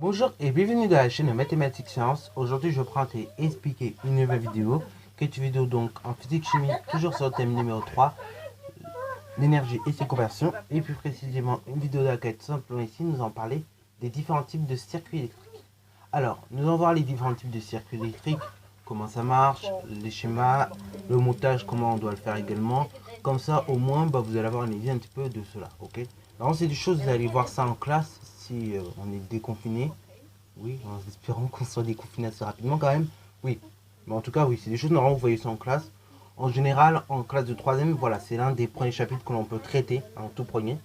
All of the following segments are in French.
Bonjour et bienvenue dans la chaîne Mathématiques Sciences. Aujourd'hui je prends et expliquer une nouvelle vidéo, qui est une vidéo donc en physique chimie, toujours sur le thème numéro 3, l'énergie et ses conversions, et plus précisément une vidéo dans laquelle tout simplement ici nous allons parler des différents types de circuits électriques. Alors nous allons voir les différents types de circuits électriques, comment ça marche, les schémas, le montage, comment on doit le faire également. Comme ça au moins vous allez avoir une idée un petit peu de cela, ok. Alors c'est des choses, vous allez voir ça en classe si on est déconfiné. Oui, en espérant qu'on soit déconfiné assez rapidement quand même. Oui, mais en tout cas oui, c'est des choses normalement vous voyez ça en classe. En général, en classe de 3ème, voilà, c'est l'un des premiers chapitres que l'on peut traiter, en tout premier.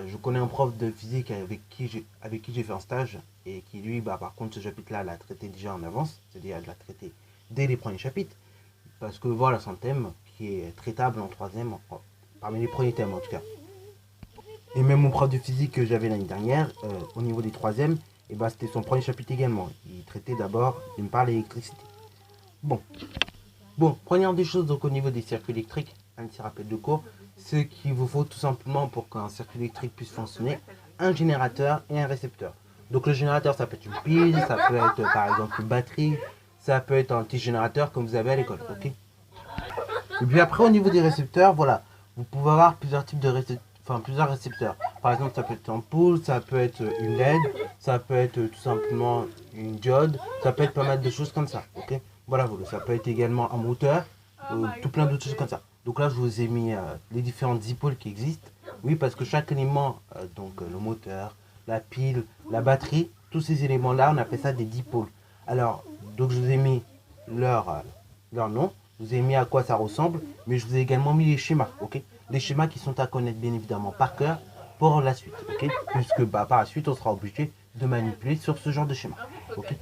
Je connais un prof de physique avec qui j'ai fait un stage et qui lui, par contre, ce chapitre-là, l'a traité déjà en avance, c'est-à-dire l'a traité dès les premiers chapitres, parce que voilà, c'est un thème qui est traitable en 3ème, parmi les premiers thèmes en tout cas. Et même mon prof de physique que j'avais l'année dernière, au niveau des 3ème, c'était son premier chapitre également. Il traitait d'abord, d'une part, l'électricité. Bon, première des choses, donc au niveau des circuits électriques, un petit rappel de cours, ce qu'il vous faut tout simplement pour qu'un circuit électrique puisse fonctionner, un générateur et un récepteur. Donc le générateur, ça peut être une pile, ça peut être par exemple une batterie, ça peut être un petit générateur comme vous avez à l'école, ok. Et puis après au niveau des récepteurs, voilà, vous pouvez avoir plusieurs types de plusieurs récepteurs. Par exemple, ça peut être une ampoule, ça peut être une LED, ça peut être tout simplement une diode, ça peut être pas mal de choses comme ça, ok. Voilà, ça peut être également un moteur, tout plein d'autres choses comme ça. Donc là, je vous ai mis les différentes dipôles qui existent. Oui, parce que chaque élément, le moteur, la pile, la batterie, tous ces éléments-là, on appelle ça des dipôles. Alors, donc je vous ai mis leur nom, je vous ai mis à quoi ça ressemble, mais je vous ai également mis les schémas, ok. Les schémas qui sont à connaître bien évidemment par cœur pour la suite, ok. Puisque par la suite, on sera obligé de manipuler sur ce genre de schéma, ok.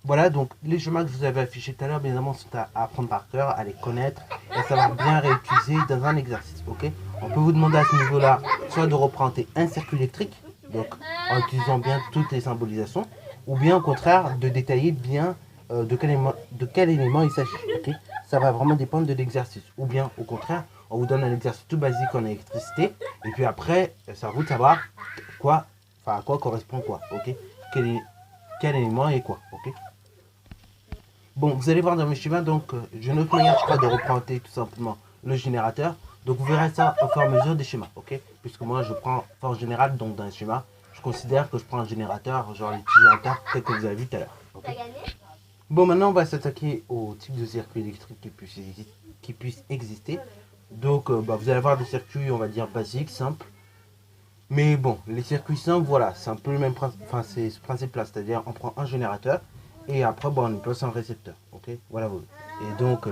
Voilà, donc les schémas que je vous avais affichés tout à l'heure, bien évidemment, sont à apprendre par cœur, à les connaître et à savoir bien réutiliser dans un exercice, ok. On peut vous demander à ce niveau-là, soit de représenter un circuit électrique, donc en utilisant bien toutes les symbolisations, ou bien au contraire de détailler bien de quel élément il s'agit, ok. Ça va vraiment dépendre de l'exercice, ou bien au contraire, on vous donne un exercice tout basique en électricité, et puis après, c'est à vous de savoir à quoi correspond quoi, ok. Quel élément et quoi, ok. Bon, vous allez voir dans mes schémas, donc j'ai une autre manière, je crois, de représenter tout simplement le générateur. Donc vous verrez ça au fur et à mesure des schémas, ok. Puisque moi je prends, en général, donc dans les schémas, je considère que je prends un générateur, genre les petits générateurs tel que vous avez vu tout à l'heure. Okay. Bon, maintenant on va s'attaquer au type de circuit électrique qui puisse exister. Donc vous allez avoir des circuits, on va dire, basiques, simples. Mais bon, les circuits simples, voilà, c'est un peu le même principe, c'est ce principe-là, c'est-à-dire on prend un générateur, et après, on place un récepteur. Ok, voilà. Et donc,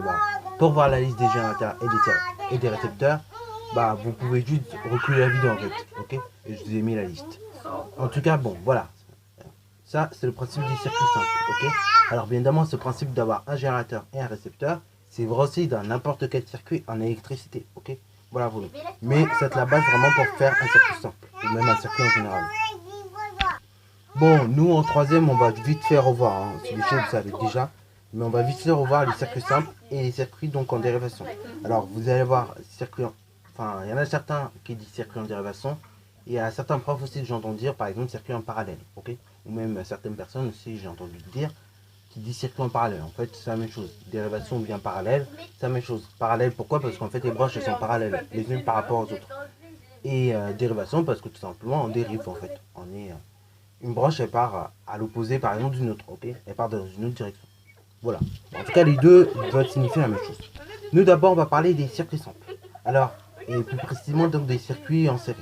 pour voir la liste des générateurs et des récepteurs, vous pouvez juste reculer la vidéo en fait. Ok, et je vous ai mis la liste. En tout cas, bon, voilà. Ça, c'est le principe du circuit simple. Ok. Alors, bien évidemment, ce principe d'avoir un générateur et un récepteur, c'est vrai aussi dans n'importe quel circuit en électricité. Ok. Voilà, voilà. Mais c'est la base vraiment pour faire un circuit simple, ou même un circuit en général. Bon, nous en 3ème, on va vite fait revoir, hein. C'est des choses que vous savez déjà, mais on va vite fait revoir les circuits simples et les circuits donc en dérivation. Alors, vous allez voir, il y en a certains qui disent circuit en dérivation, et il y a certains profs aussi que j'entends dire, par exemple, circuit en parallèle, ok. Ou même certaines personnes aussi, j'ai entendu dire, qui disent circuit en parallèle. En fait, c'est la même chose. Dérivation ou bien parallèle, c'est la même chose. Parallèle, pourquoi? Parce qu'en fait, les branches, elles sont parallèles, les unes par rapport aux autres. Et dérivation, parce que tout simplement, on dérive, en fait. Une branche, elle part à l'opposé par exemple d'une autre, ok. Elle part dans une autre direction. Voilà. En tout cas, les deux veulent signifier la même chose. Nous, d'abord, on va parler des circuits simples. Alors, et plus précisément, donc des circuits en série.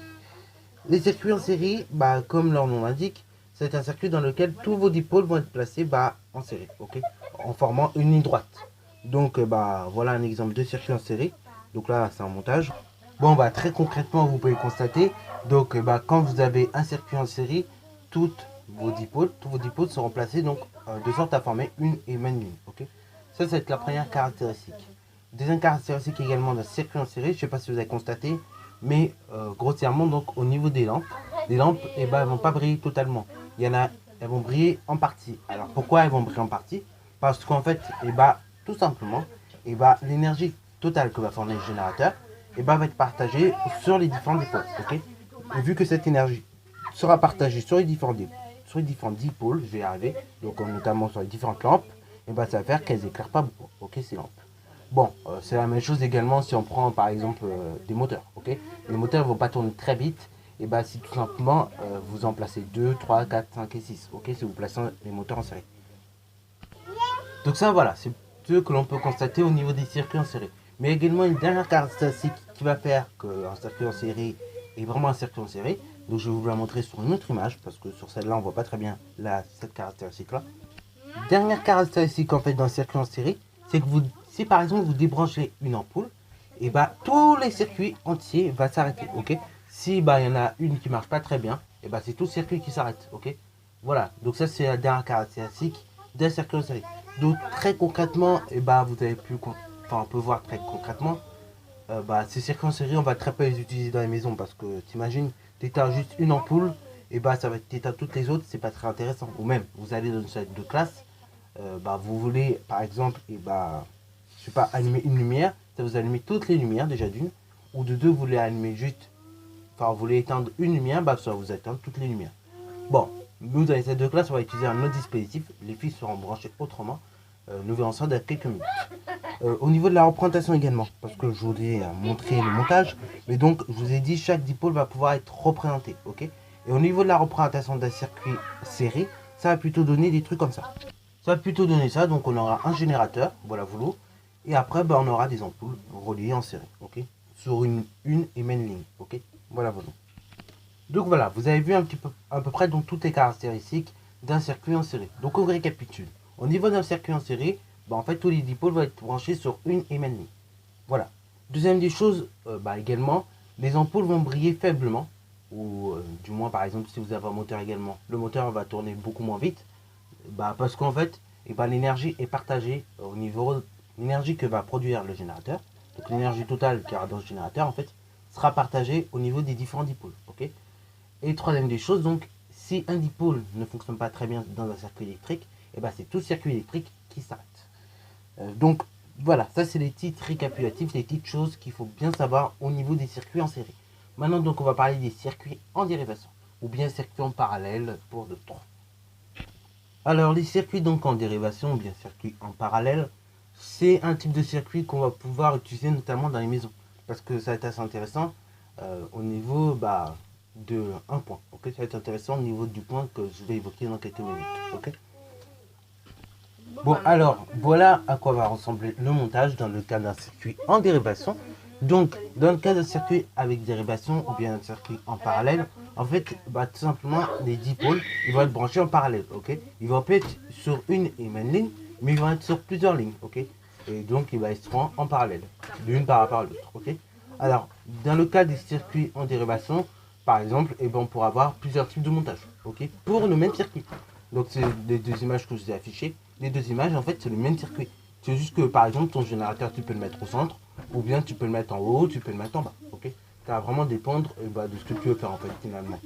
Les circuits en série, comme leur nom l'indique, c'est un circuit dans lequel tous vos dipôles vont être placés en série, ok, en formant une ligne droite. Donc, voilà un exemple de circuit en série. Donc là, c'est un montage. Bon, très concrètement, vous pouvez constater, donc, quand vous avez un circuit en série, tous vos dipôles seront placés donc de sorte à former une et même ligne. Ok. Ça, c'est la première caractéristique. Deuxième caractéristique également d'un circuit en série, je ne sais pas si vous avez constaté, mais grossièrement, donc au niveau des lampes, les lampes, elles vont pas briller totalement. Il y en a, elles vont briller en partie. Alors pourquoi elles vont briller en partie? Parce qu'en fait, tout simplement, et bah l'énergie totale que va fournir le générateur et bah, va être partagée sur les différents dipôles. Ok, et vu que cette énergie sera partagée sur les différents dipôles, je vais y arriver, donc notamment sur les différentes lampes, et bah ça va faire qu'elles éclairent pas beaucoup. Ok, ces lampes. Bon, c'est la même chose également si on prend par exemple des moteurs. Ok, les moteurs ne vont pas tourner très vite. Et bah si tout simplement vous en placez 2, 3, 4, 5 et 6. Ok, si vous placez les moteurs en série. Donc ça voilà, c'est ce que l'on peut constater au niveau des circuits en série. Mais également une dernière caractéristique qui va faire qu'un circuit en série est vraiment un circuit en série. Donc je vais vous la montrer sur une autre image parce que sur celle-là on voit pas très bien cette caractéristique-là. Dernière caractéristique en fait d'un circuit en série, c'est que si par exemple vous débranchez une ampoule, et bah tous les circuits entiers vont s'arrêter. Ok, si bah il y en a une qui marche pas très bien, et bah c'est tout le circuit qui s'arrête. Ok, voilà. Donc ça c'est la dernière caractéristique d'un circuit en série. Donc très concrètement, et bah vous avez pu, enfin on peut voir très concrètement, bah ces circuits en série on va très peu les utiliser dans les maisons parce que t'imagines, t'éteins juste une ampoule, et bah ça va t'éteindre toutes les autres, c'est pas très intéressant. Ou même vous allez dans une salle de classe. Bah, vous voulez par exemple et bah, je sais pas, allumer une lumière, ça vous allumer toutes les lumières déjà d'une, ou de deux vous voulez allumer juste, enfin vous voulez éteindre une lumière, bah ça va vous éteindre toutes les lumières. Bon, nous dans les salles de classe on va utiliser un autre dispositif, les fils seront branchés autrement, nous verrons ça dans quelques minutes. Au niveau de la représentation également, parce que je voulais montrer le montage, mais donc je vous ai dit chaque dipôle va pouvoir être représenté, ok. Et au niveau de la représentation d'un circuit serré, ça va plutôt donner des trucs comme ça. Ça va plutôt donner ça, donc on aura un générateur, voilà volo, et après bah, on aura des ampoules reliées en série, ok, sur une et même ligne, ok, voilà volo. Donc voilà, vous avez vu à peu près donc toutes les caractéristiques d'un circuit en série. Donc on récapitule. Au niveau d'un circuit en série, bah, en fait tous les dipôles vont être branchés sur une et même ligne. Voilà. Deuxième des choses, bah, également, les ampoules vont briller faiblement, ou du moins par exemple si vous avez un moteur également, le moteur va tourner beaucoup moins vite. Bah, parce qu'en fait, l'énergie est partagée au niveau de l'énergie que va produire le générateur. Donc l'énergie totale qu'il y aura dans ce générateur, en fait, sera partagée au niveau des différents dipôles. Ok. Et troisième des choses, donc, si un dipôle ne fonctionne pas très bien dans un circuit électrique, et bah, c'est tout le circuit électrique qui s'arrête. Donc voilà, ça c'est les titres récapitulatifs, les petites choses qu'il faut bien savoir au niveau des circuits en série. Maintenant, donc, on va parler des circuits en dérivation, ou bien circuits en parallèle pour d'autres. Alors les circuits donc en dérivation ou bien circuits en parallèle, c'est un type de circuit qu'on va pouvoir utiliser notamment dans les maisons. Parce que ça va être assez intéressant au niveau de un point. Okay, ça va être intéressant au niveau du point que je vais évoquer dans quelques minutes. Okay. Bon alors voilà à quoi va ressembler le montage dans le cas d'un circuit en dérivation. Donc dans le cas d'un circuit avec dérivation ou bien un circuit en parallèle, en fait tout simplement les dipôles ils vont être branchés en parallèle. Ok, ils vont pas être sur une et même ligne, mais ils vont être sur plusieurs lignes. Ok, et donc ils seront en parallèle, l'une par rapport à l'autre. Ok, alors dans le cas des circuits en dérivation, par exemple, on pourra avoir plusieurs types de montage. Ok, pour le même circuit. Donc c'est les deux images que je vous ai affichées. Les deux images en fait c'est le même circuit. C'est juste que par exemple ton générateur tu peux le mettre au centre, ou bien tu peux le mettre en haut, tu peux le mettre en bas. Ok, ça va vraiment dépendre de ce que tu veux faire en fait finalement.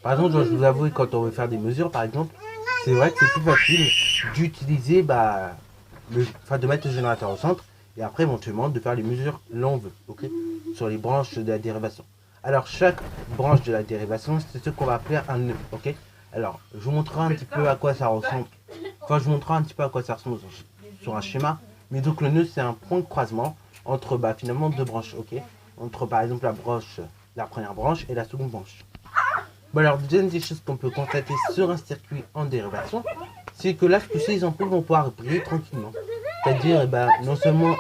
Par exemple, je vous avoue quand on veut faire des mesures par exemple, c'est vrai que c'est plus facile d'utiliser de mettre le générateur au centre et après éventuellement de faire les mesures là on veut, ok, sur les branches de la dérivation. Alors chaque branche de la dérivation c'est ce qu'on va appeler un nœud, ok. Alors je vous montrerai un petit peu à quoi ça ressemble. Enfin je vous montrerai un petit peu à quoi ça ressemble sur un schéma. Mais donc le nœud c'est un point de croisement entre finalement deux branches, ok. Entre par exemple la première branche et la seconde branche. Bon alors deuxième des choses qu'on peut constater sur un circuit en dérivation, c'est que là tous ces ampoules vont pouvoir briller tranquillement. C'est-à-dire non seulement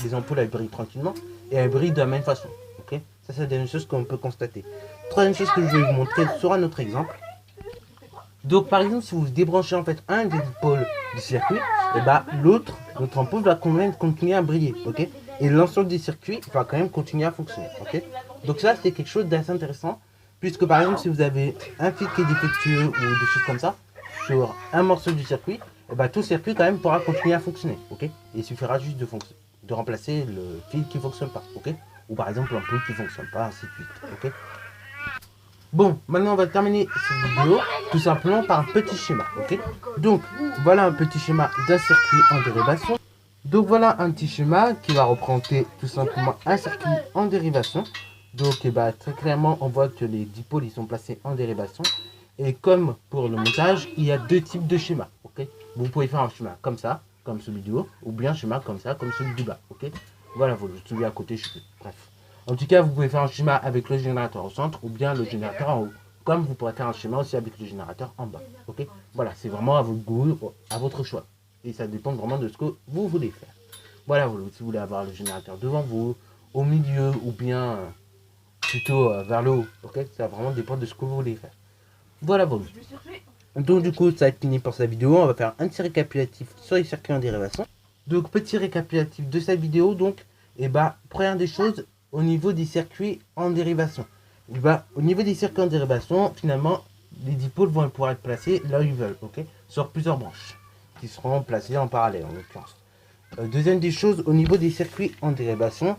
les ampoules elles brillent tranquillement et elles brillent de la même façon. Ok, ça c'est la deuxième chose qu'on peut constater. Troisième chose que je vais vous montrer sur un autre exemple. Donc par exemple si vous débranchez en fait un des pôles du circuit, l'autre ampoule va quand même continuer à briller. Ok, et l'ensemble des circuits va quand même continuer à fonctionner. Ok, donc ça c'est quelque chose d'assez intéressant. Puisque par exemple si vous avez un fil qui est défectueux ou des choses comme ça sur un morceau du circuit, tout le circuit quand même pourra continuer à fonctionner. Ok, et il suffira juste de remplacer le fil qui ne fonctionne pas. Ok, ou par exemple l'ampoule qui ne fonctionne pas, ainsi de suite. Ok. Bon, maintenant on va terminer cette vidéo tout simplement par un petit schéma, ok? Donc, voilà un petit schéma d'un circuit en dérivation. Donc voilà un petit schéma qui va représenter tout simplement un circuit en dérivation. Donc très clairement, on voit que les dipôles ils sont placés en dérivation. Et comme pour le montage, il y a deux types de schémas, ok? Vous pouvez faire un schéma comme ça, comme celui du haut, ou bien un schéma comme ça, comme celui du bas, ok? Voilà, vous le celui à côté, bref. En tout cas, vous pouvez faire un schéma avec le générateur au centre, ou bien le générateur en haut. Comme vous pourrez faire un schéma aussi avec le générateur en bas, ok? Voilà, c'est vraiment à votre goût, à votre choix. Et ça dépend vraiment de ce que vous voulez faire. Voilà, si vous voulez avoir le générateur devant vous, au milieu, ou bien plutôt vers le haut, ok? Ça va vraiment dépendre de ce que vous voulez faire. Voilà, voilà. Donc du coup, ça va être fini pour cette vidéo. On va faire un petit récapitulatif sur les circuits en dérivation. Donc petit récapitulatif de cette vidéo. Donc, première des choses, au niveau des circuits en dérivation. Au niveau des circuits en dérivation, finalement, les dipôles vont pouvoir être placés là où ils veulent, ok? Sur plusieurs branches, qui seront placées en parallèle en l'occurrence. Deuxième des choses, au niveau des circuits en dérivation,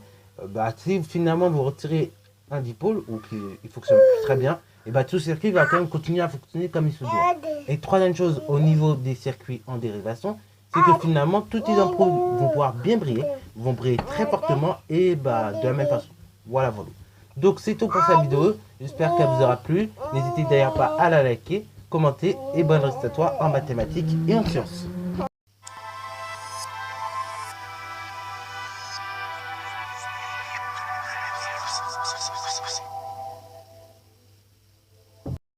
si finalement vous retirez un dipôle, ou qu'il fonctionne très bien, et tout le circuit va quand même continuer à fonctionner comme il se doit. Et troisième chose, au niveau des circuits en dérivation, c'est que finalement, toutes les ampoules vont pouvoir bien briller, vont briller très fortement et de la même façon. Voilà, voilà. Donc c'est tout pour cette vidéo, j'espère qu'elle vous aura plu. N'hésitez d'ailleurs pas à la liker, commenter et bonne reste à toi en mathématiques et en sciences.